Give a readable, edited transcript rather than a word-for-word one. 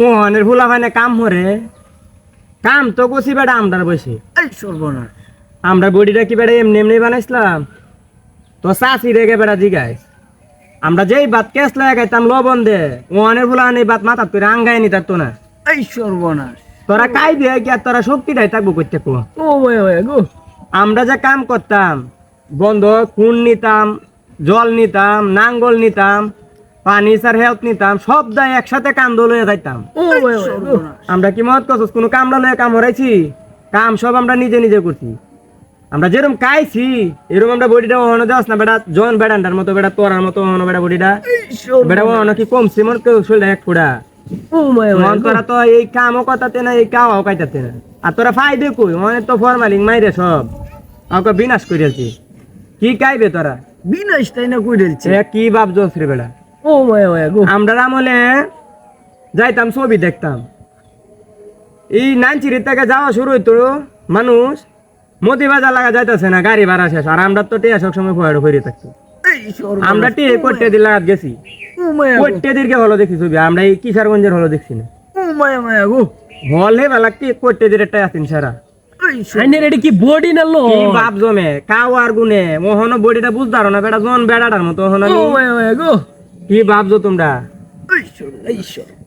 মোহনের ফুলা হয় না কাম হরে কাম তো কষি বেড়া আমরার বসে এই সর্বনাশ আমরা বডিটা কি বেড়া এমনি এমনি বানাইছিলাম তো চাষি রেগে বেড়া জিগাই আমরা যেই ভাত কেস লাগাইতাম লবণ দে মোহনের ফুলা এই ভাত মাথা করে আঙ্গাই নি থাকতো না এই সর্বনাশ তোরা কাই দিয়ে কি আর তোরা শক্তিটাই থাকবো করতে কো ও ভাই গো আমরা যে কাম করতাম বন্ধ খুন নিতাম জল নিতাম নাঙ্গল নিতাম পানি সার হেলথ নিতাম সব দায় একসাথে কাম দলে যাইতাম ও ভাই গো আমরা কি মত করছিস কোনো কামড়া লয়ে কাম হরাইছি কাম সব আমরা নিজে নিজে করছি আমরা যেরকম কাইছি এরকম আমরা বডিটা ওহনো দেওয়াস না বেটা জন বেড়ান্ডার মতো বেটা তোরার মতো ওহনো বেটা বডিটা বেটা ওহনো কি কমছি মন কেউ শরীরে এক ফোড়া ও ভাই মন তোরা তো এই কামও কথাতে না এই কামও কাইতাতে না আর তোরা ফাইদে কই অনেক তো ফরমালিং মাইরে সব আমাকে বিনাশ করেছি কি কাইবে তোরা বিনাশ তাই না কইরেলছে এ কি বাপ জোসরে বেটা ও ভাই গো আমরা আমলে যাইতাম ছবি দেখতাম এই নাইনচিরির থেকে যাওয়া শুরু হইতো মানুষ মোদি বাজার লাগা যাইতেছে না গাড়ি ভাড়া শেষ আর আমরা তো টিয়া সব সময় ফয়ার ফিরে থাকতো এই সর্বনাশ আমরা টিয়ে করতে দিন লাগাত গেছি ও ভাই করতে দিনকে হলো দেখছি ছবি আমরা এই কিশোরগঞ্জের হলো দেখছি না ও ভাই গো হল হে বেলা কি করতে দিন একটা আসিন সারা এই আইনের এটা কি বডি না লো কি বাপ জমে কাও আর গুনে মোহন বডিটা বুঝদারো না বেটা জন বেড়াটার মতো হন ও ভাই গো কি বাপ জো তোমরা এই সর্বনাশ